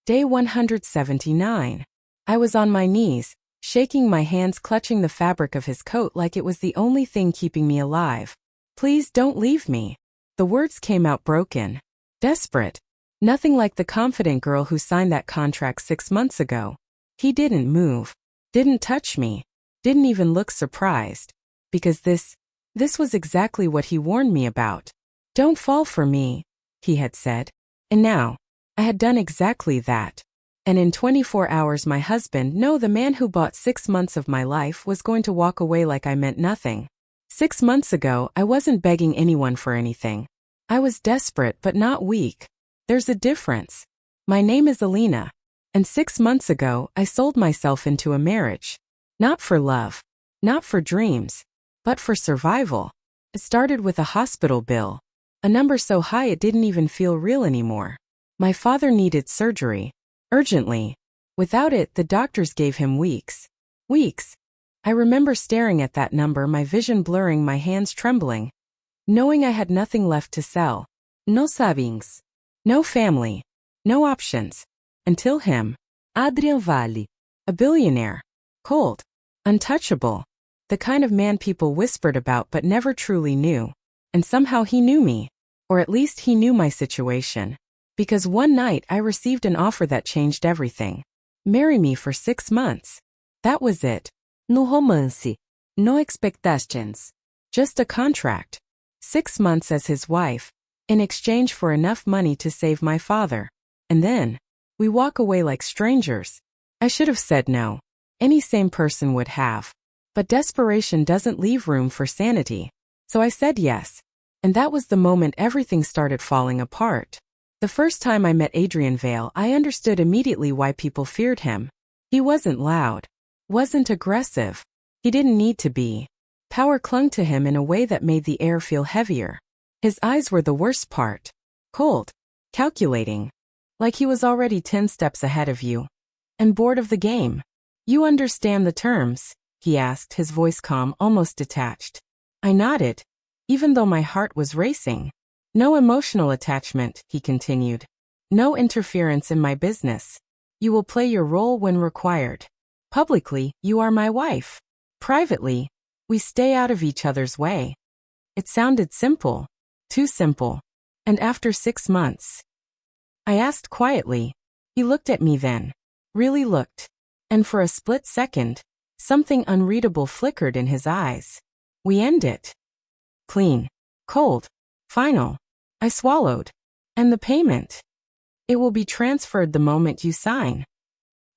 Day 179. I was on my knees, shaking my hands, clutching the fabric of his coat like it was the only thing keeping me alive. Please don't leave me. The words came out broken. Desperate. Nothing like the confident girl who signed that contract 6 months ago. He didn't move. Didn't touch me. Didn't even look surprised. Because this was exactly what he warned me about. Don't fall for me, he had said. And now, I had done exactly that. And in 24 hours my husband, no, the man who bought 6 months of my life, was going to walk away like I meant nothing. 6 months ago, I wasn't begging anyone for anything. I was desperate but not weak. There's a difference. My name is Alina. And 6 months ago, I sold myself into a marriage. Not for love. Not for dreams. But for survival. It started with a hospital bill. A number so high it didn't even feel real anymore. My father needed surgery. Urgently. Without it, the doctors gave him weeks. Weeks. I remember staring at that number, my vision blurring, my hands trembling. Knowing I had nothing left to sell. No savings. No family. No options. Until him. Adrian Valley. A billionaire. Cold. Untouchable. The kind of man people whispered about but never truly knew. And somehow he knew me. Or at least he knew my situation. Because one night I received an offer that changed everything. Marry me for 6 months. That was it. No romance. No expectations. Just a contract. 6 months as his wife, in exchange for enough money to save my father. And then, we walk away like strangers. I should have said no. Any sane person would have. But desperation doesn't leave room for sanity. So I said yes. And that was the moment everything started falling apart. The first time I met Adrian Vale, I understood immediately why people feared him. He wasn't loud. Wasn't aggressive. He didn't need to be. Power clung to him in a way that made the air feel heavier. His eyes were the worst part. Cold. Calculating. Like he was already 10 steps ahead of you. And bored of the game. You understand the terms? He asked, his voice calm, almost detached. I nodded. Even though my heart was racing. No emotional attachment, he continued. No interference in my business. You will play your role when required. Publicly, you are my wife. Privately, we stay out of each other's way. It sounded simple. Too simple. And after 6 months, I asked quietly. He looked at me then. Really looked. And for a split second, something unreadable flickered in his eyes. We end it. Clean. Cold. Final. I swallowed. And the payment? It will be transferred the moment you sign.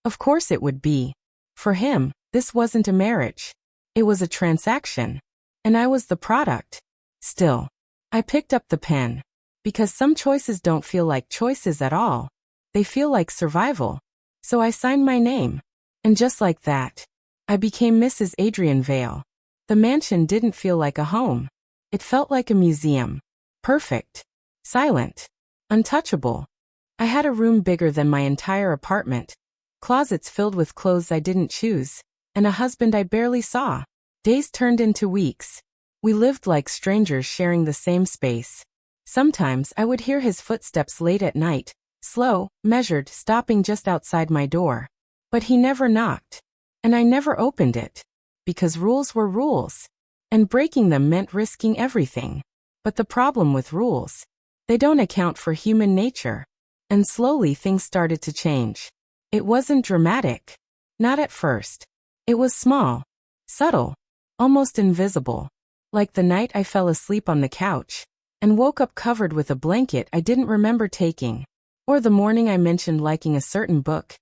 Of course it would be. For him, this wasn't a marriage. It was a transaction. And I was the product. Still, I picked up the pen. Because some choices don't feel like choices at all. They feel like survival. So I signed my name. And just like that, I became Mrs. Adrian Vale. The mansion didn't feel like a home. It felt like a museum. Perfect. Silent. Untouchable. I had a room bigger than my entire apartment. Closets filled with clothes I didn't choose. And a husband I barely saw. Days turned into weeks. We lived like strangers sharing the same space. Sometimes I would hear his footsteps late at night. Slow, measured, stopping just outside my door. But he never knocked. And I never opened it. Because rules were rules. And breaking them meant risking everything. But the problem with rules, they don't account for human nature. And slowly things started to change. It wasn't dramatic. Not at first. It was small. Subtle. Almost invisible. Like the night I fell asleep on the couch. And woke up covered with a blanket I didn't remember taking. Or the morning I mentioned liking a certain book.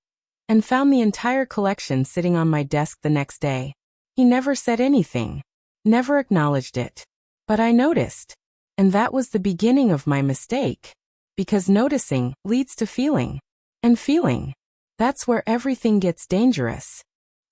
And found the entire collection sitting on my desk the next day. He never said anything. Never acknowledged it. But I noticed. And that was the beginning of my mistake. Because noticing leads to feeling. And feeling. That's where everything gets dangerous.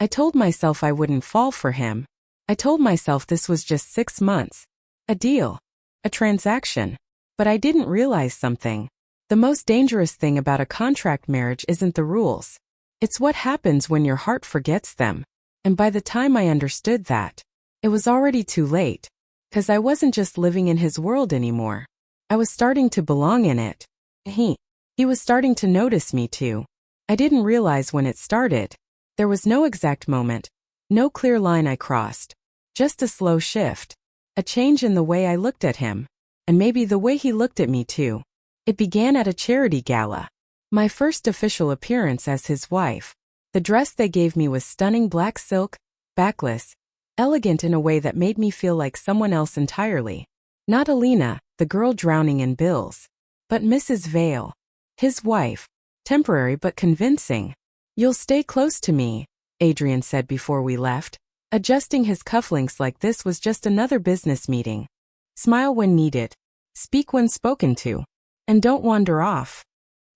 I told myself I wouldn't fall for him. I told myself this was just 6 months. A deal. A transaction. But I didn't realize something. The most dangerous thing about a contract marriage isn't the rules. It's what happens when your heart forgets them. And by the time I understood that, it was already too late. 'Cause I wasn't just living in his world anymore. I was starting to belong in it. He was starting to notice me too. I didn't realize when it started. There was no exact moment, no clear line I crossed. Just a slow shift. A change in the way I looked at him. And maybe the way he looked at me too. It began at a charity gala. My first official appearance as his wife. The dress they gave me was stunning black silk, backless, elegant in a way that made me feel like someone else entirely. Not Alina, the girl drowning in bills, but Mrs. Vale, his wife, temporary but convincing. "You'll stay close to me," Adrian said before we left. Adjusting his cufflinks like this was just another business meeting. Smile when needed, speak when spoken to, and don't wander off.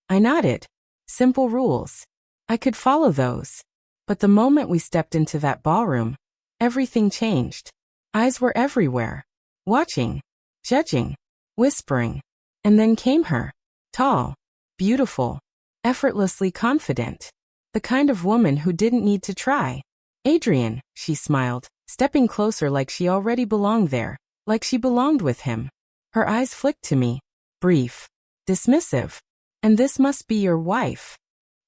I nodded. Simple rules. I could follow those. But the moment we stepped into that ballroom, everything changed. Eyes were everywhere, watching, judging, whispering. And then came her. Tall, beautiful, effortlessly confident. The kind of woman who didn't need to try. "Adrian," she smiled, stepping closer like she already belonged there, like she belonged with him. Her eyes flicked to me, brief, dismissive. "And this must be your wife."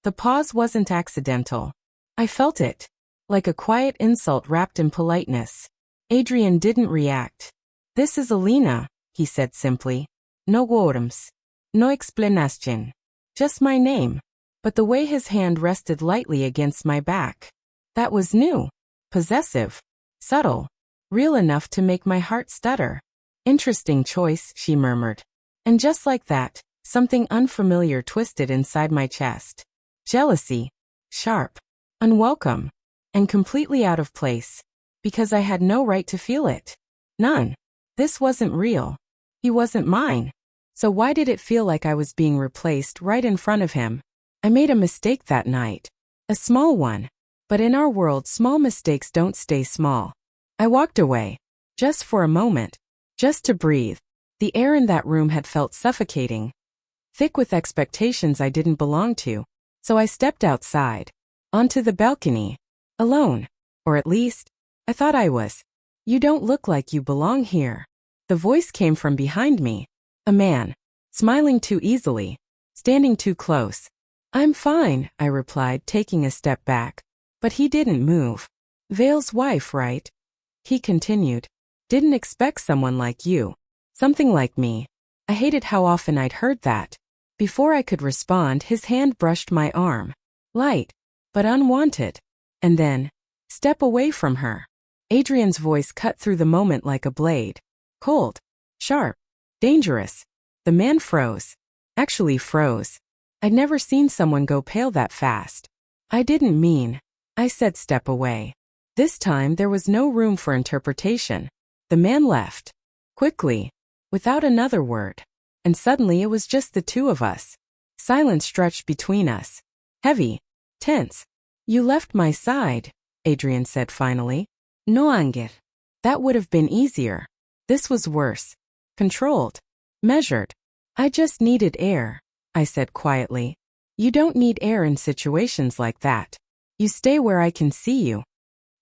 The pause wasn't accidental. I felt it, like a quiet insult wrapped in politeness. Adrian didn't react. "This is Alina," he said simply. "No words. No explanation. Just my name." But the way his hand rested lightly against my back. That was new, possessive, subtle, real enough to make my heart stutter. "Interesting choice," she murmured. And just like that, something unfamiliar twisted inside my chest. Jealousy. Sharp. Unwelcome. And completely out of place. Because I had no right to feel it. None. This wasn't real. He wasn't mine. So why did it feel like I was being replaced right in front of him? I made a mistake that night. A small one. But in our world, small mistakes don't stay small. I walked away. Just for a moment. Just to breathe. The air in that room had felt suffocating. Thick with expectations I didn't belong to. So I stepped outside. Onto the balcony. Alone. Or at least, I thought I was. "You don't look like you belong here." The voice came from behind me. A man. Smiling too easily. Standing too close. "I'm fine," I replied, taking a step back. But he didn't move. "Vale's wife, right?" He continued. "Didn't expect someone like you. Something like me." I hated how often I'd heard that. Before I could respond, his hand brushed my arm. Light, but unwanted. And then, "Step away from her." Adrian's voice cut through the moment like a blade. Cold. Sharp. Dangerous. The man froze. Actually froze. I'd never seen someone go pale that fast. "I didn't mean," I said, "step away." This time there was no room for interpretation. The man left. Quickly. Without another word. And suddenly it was just the two of us. Silence stretched between us. Heavy. Tense. "You left my side," Adrian said finally. "No anger." That would have been easier. This was worse. Controlled. Measured. "I just needed air," I said quietly. "You don't need air in situations like that. You stay where I can see you."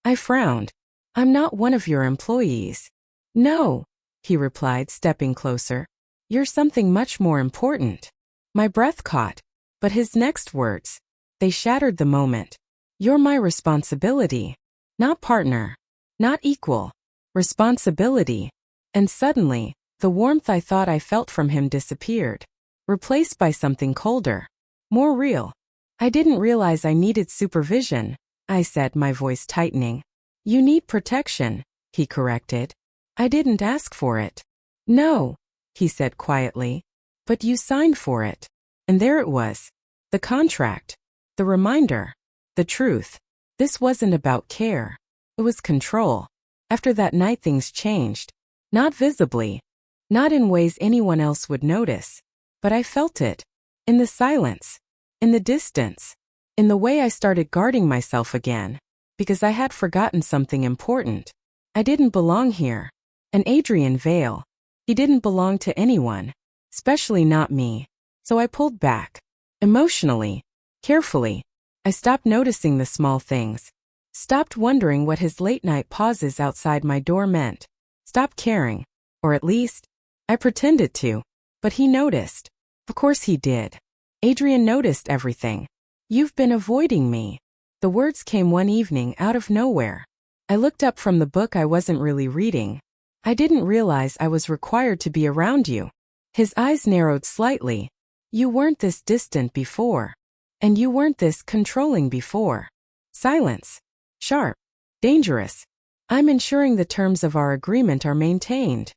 I frowned. "I'm not one of your employees." "No," he replied, stepping closer. "You're something much more important." My breath caught. But his next words, they shattered the moment. "You're my responsibility. Not partner. Not equal. Responsibility." And suddenly, the warmth I thought I felt from him disappeared. Replaced by something colder. More real. "I didn't realize I needed supervision," I said, my voice tightening. "You need protection," he corrected. "I didn't ask for it." "No," he said quietly. "But you signed for it." And there it was. The contract. The reminder. The truth. This wasn't about care. It was control. After that night things changed. Not visibly. Not in ways anyone else would notice. But I felt it. In the silence. In the distance. In the way I started guarding myself again. Because I had forgotten something important. I didn't belong here. And Adrian Vale. He didn't belong to anyone. Especially not me. So I pulled back. Emotionally. Carefully. I stopped noticing the small things. Stopped wondering what his late-night pauses outside my door meant. Stopped caring. Or at least, I pretended to. But he noticed. Of course he did. Adrian noticed everything. You've been avoiding me. The words came one evening out of nowhere. I looked up from the book I wasn't really reading. I didn't realize I was required to be around you. His eyes narrowed slightly. You weren't this distant before. And you weren't this controlling before. Silence. Sharp. Dangerous. I'm ensuring the terms of our agreement are maintained,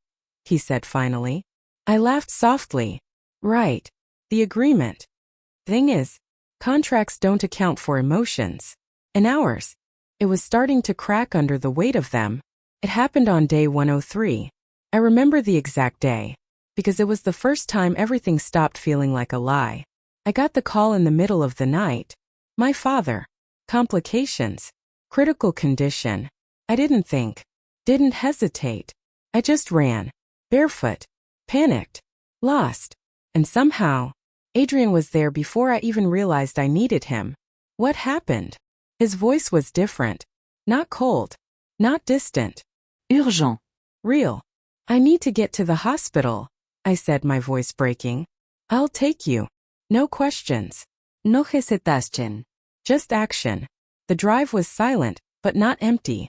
he said finally. I laughed softly. Right. The agreement. Thing is, contracts don't account for emotions. And ours. It was starting to crack under the weight of them. It happened on day 103. I remember the exact day, because it was the first time everything stopped feeling like a lie. I got the call in the middle of the night. My father. Complications. Critical condition. I didn't think. Didn't hesitate. I just ran. Barefoot. Panicked. Lost. And somehow, Adrian was there before I even realized I needed him. What happened? His voice was different. Not cold. Not distant. Urgent. Real. I need to get to the hospital, I said, my voice breaking. I'll take you. No questions. No hesitación. Just action. The drive was silent, but not empty.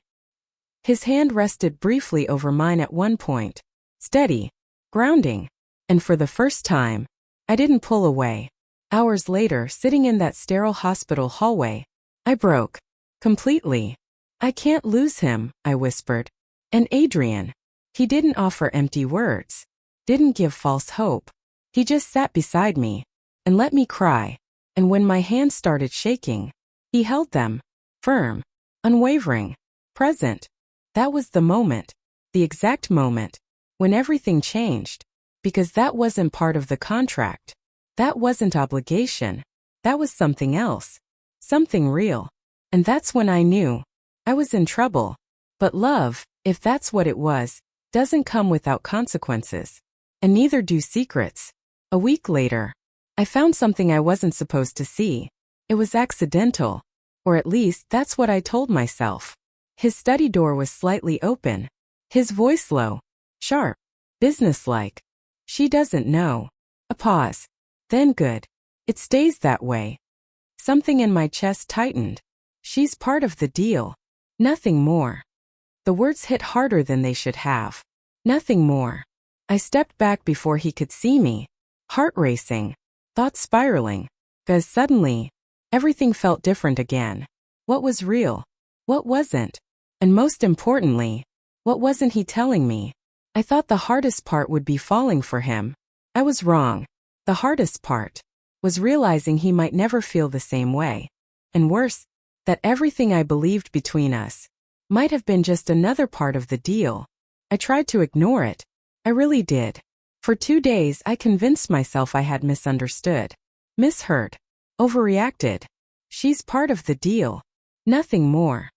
His hand rested briefly over mine at one point. Steady. Grounding. And for the first time, I didn't pull away. Hours later, sitting in that sterile hospital hallway, I broke. Completely. I can't lose him, I whispered. And Adrian. He didn't offer empty words. Didn't give false hope. He just sat beside me and let me cry. And when my hands started shaking, he held them. Firm. Unwavering. Present. That was the moment. The exact moment. When everything changed. Because that wasn't part of the contract. That wasn't obligation. That was something else. Something real. And that's when I knew. I was in trouble. But love, if that's what it was, doesn't come without consequences. And neither do secrets. A week later, I found something I wasn't supposed to see. It was accidental. Or at least that's what I told myself. His study door was slightly open. His voice low. Sharp. Businesslike. She doesn't know. A pause. Then good. It stays that way. Something in my chest tightened. She's part of the deal. Nothing more. The words hit harder than they should have. Nothing more. I stepped back before he could see me. Heart racing. Thoughts spiraling. Because suddenly, everything felt different again. What was real? What wasn't? And most importantly, what wasn't he telling me? I thought the hardest part would be falling for him. I was wrong. The hardest part was realizing he might never feel the same way. And worse, that everything I believed between us might have been just another part of the deal. I tried to ignore it. I really did. For 2 days I convinced myself I had misunderstood. Misheard. Overreacted. She's part of the deal. Nothing more.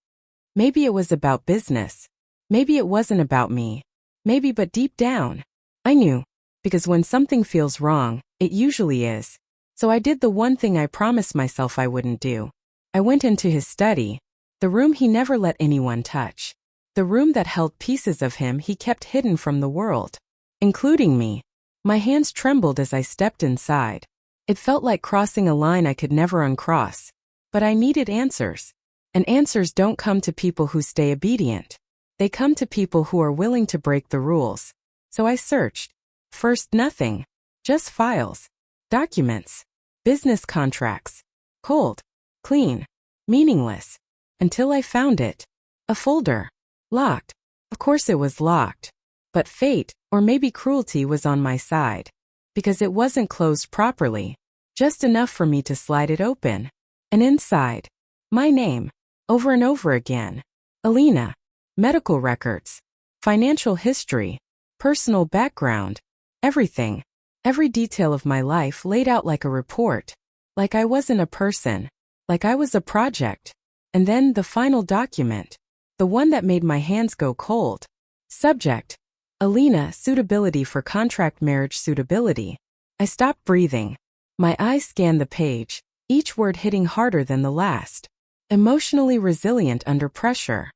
Maybe it was about business. Maybe it wasn't about me. Maybe, but deep down, I knew. Because when something feels wrong, it usually is. So I did the one thing I promised myself I wouldn't do. I went into his study, the room he never let anyone touch. The room that held pieces of him he kept hidden from the world, including me. My hands trembled as I stepped inside. It felt like crossing a line I could never uncross. But I needed answers. And answers don't come to people who stay obedient. They come to people who are willing to break the rules. So I searched. First, nothing. Just files. Documents. Business contracts. Cold. Clean. Meaningless. Until I found it. A folder. Locked. Of course it was locked. But fate, or maybe cruelty, was on my side. Because it wasn't closed properly. Just enough for me to slide it open. And inside, my name. Over and over again. Alina. Medical records. Financial history. Personal background. Everything. Every detail of my life laid out like a report. Like I wasn't a person. Like I was a project. And then the final document. The one that made my hands go cold. Subject. Alina, suitability for contract marriage suitability. I stopped breathing. My eyes scanned the page, each word hitting harder than the last. Emotionally resilient under pressure.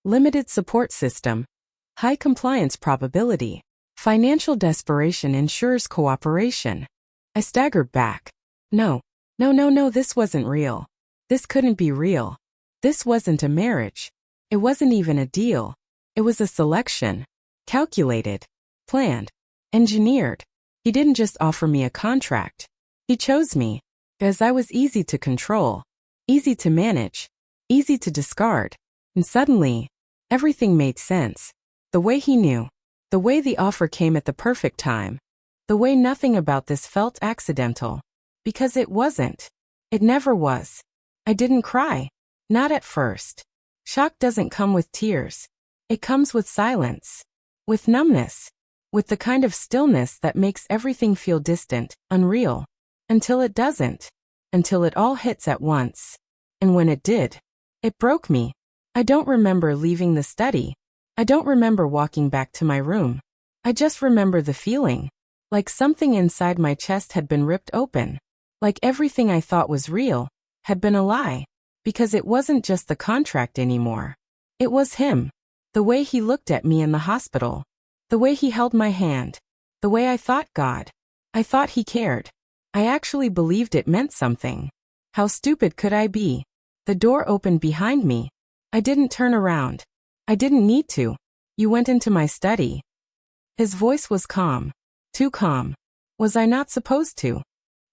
Limited support system. High compliance probability. Financial desperation ensures cooperation. I staggered back. No, No, no, no, this wasn't real. This couldn't be real. This wasn't a marriage. It wasn't even a deal. It was a selection. Calculated. Planned. Engineered. He didn't just offer me a contract. He chose me. Because I was easy to control. Easy to manage. Easy to discard. And suddenly, everything made sense. The way he knew. The way the offer came at the perfect time. The way nothing about this felt accidental. Because it wasn't. It never was. I didn't cry. Not at first. Shock doesn't come with tears. It comes with silence. With numbness. With the kind of stillness that makes everything feel distant, unreal. Until it doesn't. Until it all hits at once. And when it did, it broke me. I don't remember leaving the study. I don't remember walking back to my room. I just remember the feeling. Like something inside my chest had been ripped open. Like everything I thought was real had been a lie. Because it wasn't just the contract anymore. It was him. The way he looked at me in the hospital. The way he held my hand. The way I thought God. I thought he cared. I actually believed it meant something. How stupid could I be? The door opened behind me. I didn't turn around. I didn't need to. You went into my study. His voice was calm. Too calm. Was I not supposed to?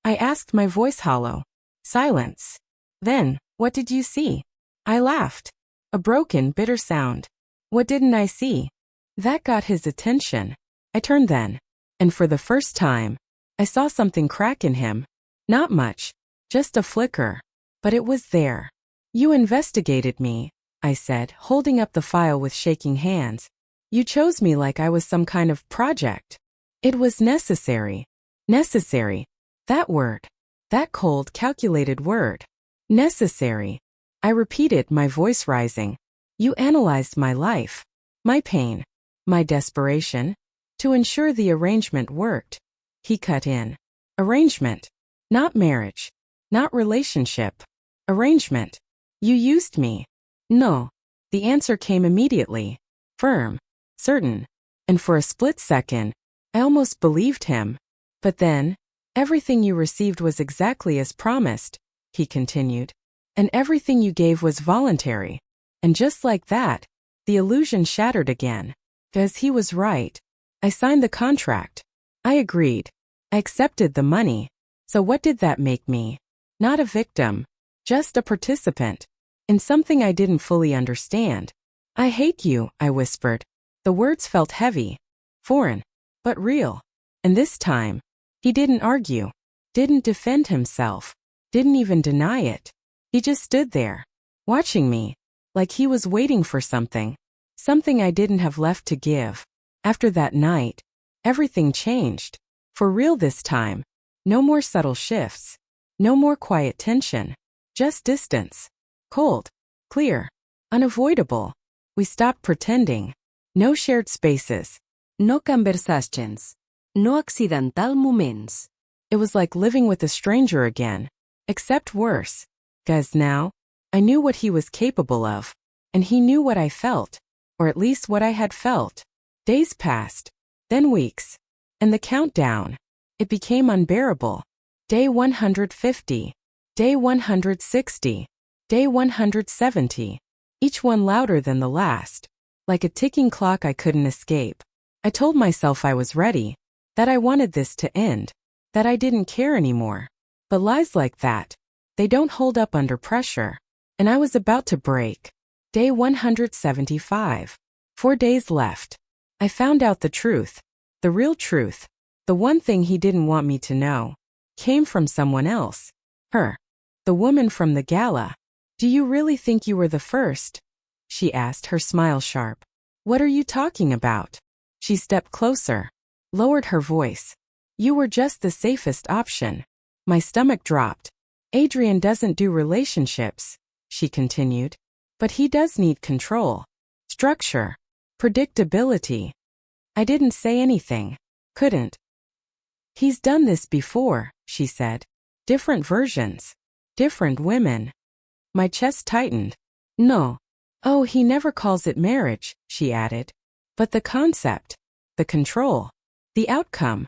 I asked, my voice hollow. Silence. Then, what did you see? I laughed. A broken, bitter sound. What didn't I see? That got his attention. I turned then. And for the first time, I saw something crack in him. Not much. Just a flicker. But it was there. You investigated me, I said, holding up the file with shaking hands. You chose me like I was some kind of project. It was necessary. Necessary. That word. That cold, calculated word. Necessary. I repeated, my voice rising. You analyzed my life. My pain. My desperation. To ensure the arrangement worked. He cut in. Arrangement. Not marriage. Not relationship. Arrangement. You used me. No. The answer came immediately. Firm. Certain. And for a split second, I almost believed him. But then, everything you received was exactly as promised, he continued. And everything you gave was voluntary. And just like that, the illusion shattered again. Because he was right. I signed the contract. I agreed. I accepted the money. So what did that make me? Not a victim. Just a participant. In something I didn't fully understand. I hate you, I whispered. The words felt heavy. Foreign. But real. And this time, he didn't argue. Didn't defend himself. Didn't even deny it. He just stood there. Watching me. Like he was waiting for something. Something I didn't have left to give. After that night, everything changed. For real this time. No more subtle shifts. No more quiet tension. Just distance. Cold. Clear. Unavoidable. We stopped pretending. No shared spaces. No conversations. No accidental moments. It was like living with a stranger again. Except worse. 'Cause now, I knew what he was capable of. And he knew what I felt. Or at least what I had felt. Days passed. Then weeks. And the countdown. It became unbearable. Day 150. Day 160. Day 170. Each one louder than the last. Like a ticking clock I couldn't escape. I told myself I was ready. That I wanted this to end. That I didn't care anymore. But lies like that, they don't hold up under pressure. And I was about to break. Day 175. 4 days left. I found out the truth. The real truth. The one thing he didn't want me to know. Came from someone else. Her. The woman from the gala. Do you really think you were the first? She asked, her smile sharp. What are you talking about? She stepped closer. Lowered her voice. You were just the safest option. My stomach dropped. Adrian doesn't do relationships, she continued. But he does need control. Structure. Predictability. I didn't say anything. Couldn't. He's done this before, she said. Different versions. Different women. My chest tightened. No. Oh, he never calls it marriage, she added. But the concept. The control. The outcome.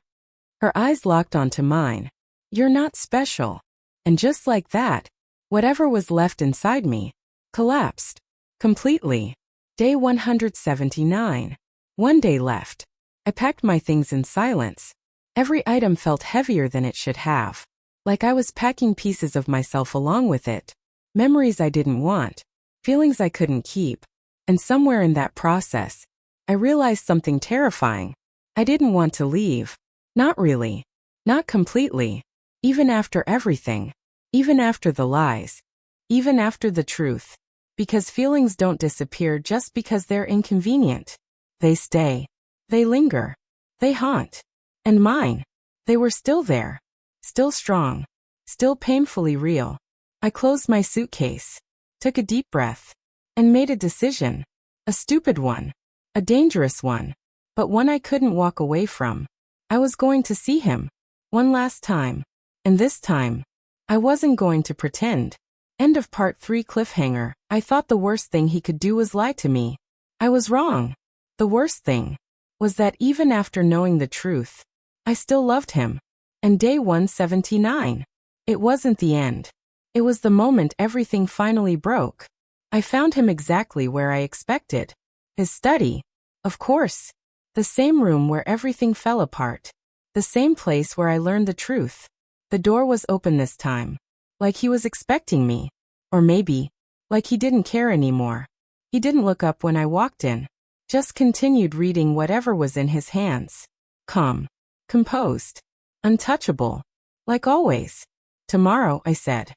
Her eyes locked onto mine. You're not special. And just like that, whatever was left inside me collapsed completely. Day 179. One day left. I packed my things in silence. Every item felt heavier than it should have. Like I was packing pieces of myself along with it. Memories I didn't want. Feelings I couldn't keep. And somewhere in that process, I realized something terrifying. I didn't want to leave. Not really. Not completely. Even after everything. Even after the lies. Even after the truth. Because feelings don't disappear just because they're inconvenient. They stay. They linger. They haunt. And mine. They were still there. Still strong. Still painfully real. I closed my suitcase. Took a deep breath. And made a decision. A stupid one. A dangerous one. But one I couldn't walk away from. I was going to see him. One last time. And this time, I wasn't going to pretend. End of part 3 cliffhanger. I thought the worst thing he could do was lie to me. I was wrong. The worst thing was that even after knowing the truth, I still loved him. And day 179. It wasn't the end. It was the moment everything finally broke. I found him exactly where I expected. His study. Of course. The same room where everything fell apart. The same place where I learned the truth. The door was open this time. Like he was expecting me. Or maybe, like he didn't care anymore. He didn't look up when I walked in. Just continued reading whatever was in his hands. Calm. Composed. Untouchable. Like always. Tomorrow, I said.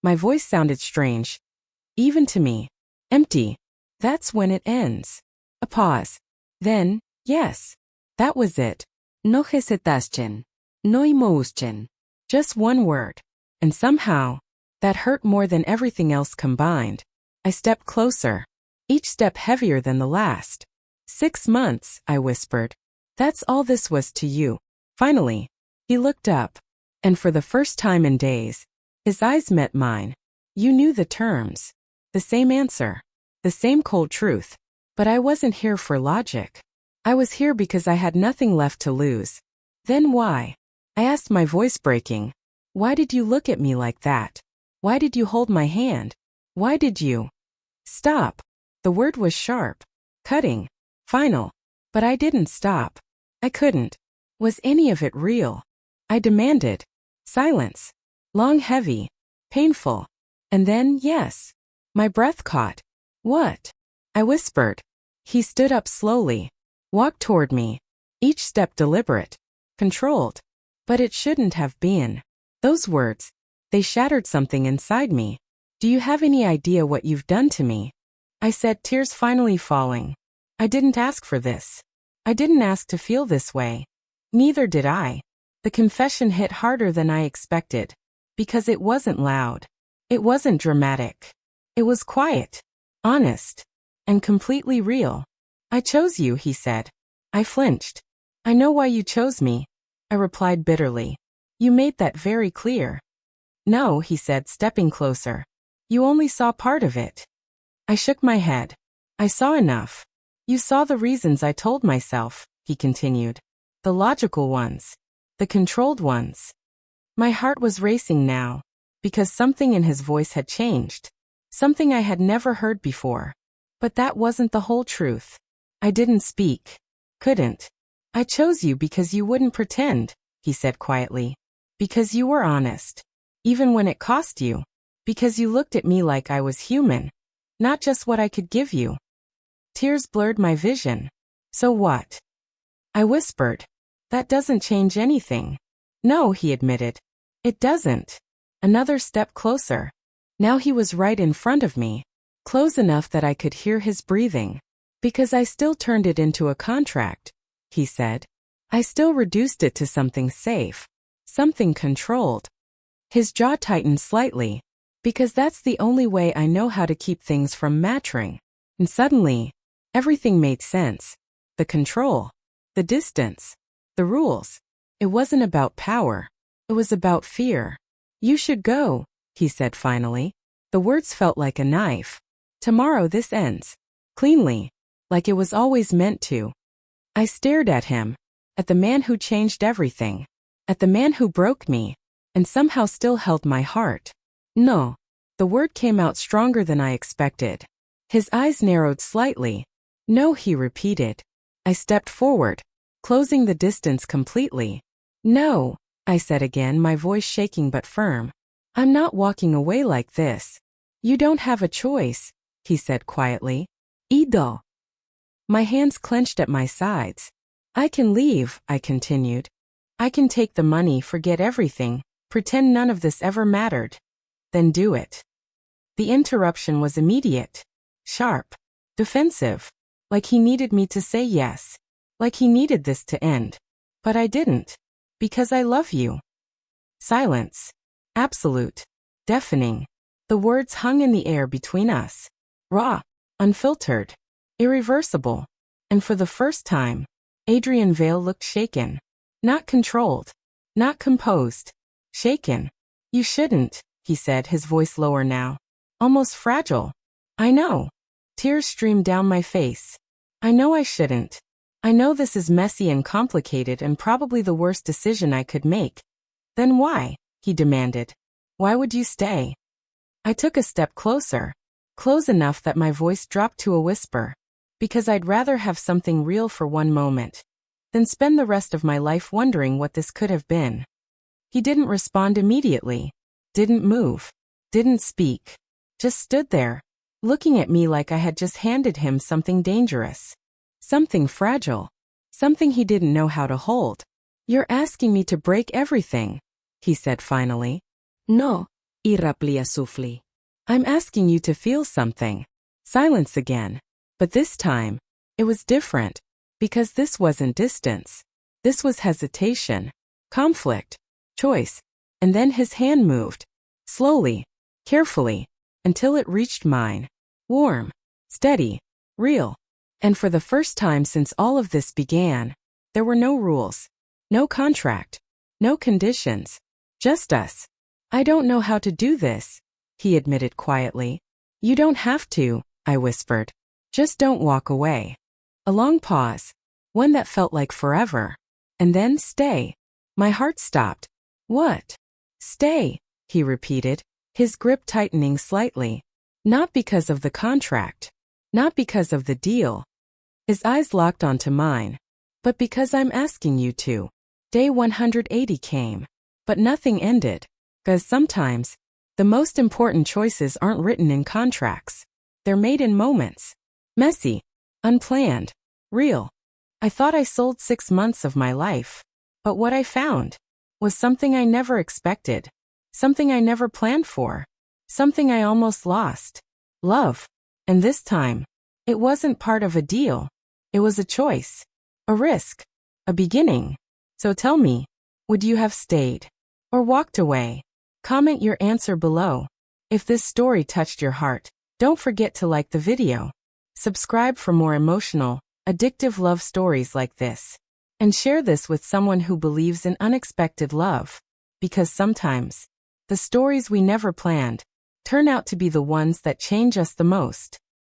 My voice sounded strange. Even to me. Empty. That's when it ends. A pause. Then, yes. That was it. No hesitación. No emotion. Just one word. And somehow, that hurt more than everything else combined. I stepped closer. Each step heavier than the last. 6 months, I whispered. That's all this was to you. Finally, he looked up. And for the first time in days, his eyes met mine. You knew the terms. The same answer. The same cold truth. But I wasn't here for logic. I was here because I had nothing left to lose. Then why? I asked, my voice breaking. Why did you look at me like that? Why did you hold my hand? Why did you? Stop. The word was sharp. Cutting. Final. But I didn't stop. I couldn't. Was any of it real? I demanded. Silence. Long, heavy. Painful. And then, yes. My breath caught. What? I whispered. He stood up slowly. Walked toward me. Each step deliberate. Controlled. But it shouldn't have been. Those words. They shattered something inside me. Do you have any idea what you've done to me? I said, tears finally falling. I didn't ask for this. I didn't ask to feel this way. Neither did I. The confession hit harder than I expected. Because it wasn't loud. It wasn't dramatic. It was quiet. Honest. And completely real. I chose you, he said. I flinched. I know why you chose me. I replied bitterly. You made that very clear. No, he said, stepping closer. You only saw part of it. I shook my head. I saw enough. You saw the reasons I told myself, he continued. The logical ones. The controlled ones. My heart was racing now. Because something in his voice had changed. Something I had never heard before. But that wasn't the whole truth. I didn't speak. Couldn't. I chose you because you wouldn't pretend, he said quietly. Because you were honest. Even when it cost you. Because you looked at me like I was human. Not just what I could give you. Tears blurred my vision. So what? I whispered. That doesn't change anything. No, he admitted. It doesn't. Another step closer. Now he was right in front of me. Close enough that I could hear his breathing. Because I still turned it into a contract, he said. I still reduced it to something safe. Something controlled. His jaw tightened slightly. Because that's the only way I know how to keep things from maturing. And suddenly, everything made sense. The control. The distance. The rules. It wasn't about power. It was about fear. You should go, he said finally. The words felt like a knife. Tomorrow this ends. Cleanly. Like it was always meant to. I stared at him. At the man who changed everything. At the man who broke me. and somehow still held my heart. No. The word came out stronger than I expected. His eyes narrowed slightly. No, he repeated. I stepped forward, closing the distance completely. No, I said again, my voice shaking but firm. I'm not walking away like this. You don't have a choice, he said quietly. Ido. My hands clenched at my sides. I can leave, I continued. I can take the money, forget everything, pretend none of this ever mattered. Then do it. The interruption was immediate, sharp, defensive, like he needed me to say yes, like he needed this to end. But I didn't, because I love you. Silence. Absolute. Deafening. The words hung in the air between us. Raw. Unfiltered. Irreversible. And for the first time, Adrian Vale looked shaken. Not controlled. Not composed. Shaken. You shouldn't, he said, his voice lower now. Almost fragile. I know. Tears streamed down my face. I know I shouldn't. I know this is messy and complicated and probably the worst decision I could make. Then why? He demanded. Why would you stay? I took a step closer. Close enough that my voice dropped to a whisper. Because I'd rather have something real for one moment than spend the rest of my life wondering what this could have been. He didn't respond immediately. Didn't move. Didn't speak. Just stood there, looking at me like I had just handed him something dangerous. Something fragile. Something he didn't know how to hold. You're asking me to break everything, he said finally. No, iraplia sufli. I'm asking you to feel something. Silence again. But this time, it was different, because this wasn't distance. This was hesitation, conflict, choice. And then his hand moved. Slowly, carefully, until it reached mine. Warm, steady, real. And for the first time since all of this began, there were no rules, no contract, no conditions, just us. I don't know how to do this, he admitted quietly. You don't have to, I whispered. Just don't walk away. A long pause, one that felt like forever. And then stay. My heart stopped. What? Stay, he repeated, his grip tightening slightly. Not because of the contract. Not because of the deal. His eyes locked onto mine. But because I'm asking you to. Day 180 came. But nothing ended. 'Cause sometimes, the most important choices aren't written in contracts. They're made in moments. Messy. Unplanned. Real. I thought I sold 6 months of my life. But what I found was something I never expected. Something I never planned for. Something I almost lost. Love. And this time, it wasn't part of a deal. It was a choice. A risk. A beginning. So tell me, would you have stayed? Or walked away? Comment your answer below. If this story touched your heart, don't forget to like the video. Subscribe for more emotional, addictive love stories like this. And share this with someone who believes in unexpected love. Because sometimes, the stories we never planned turn out to be the ones that change us the most.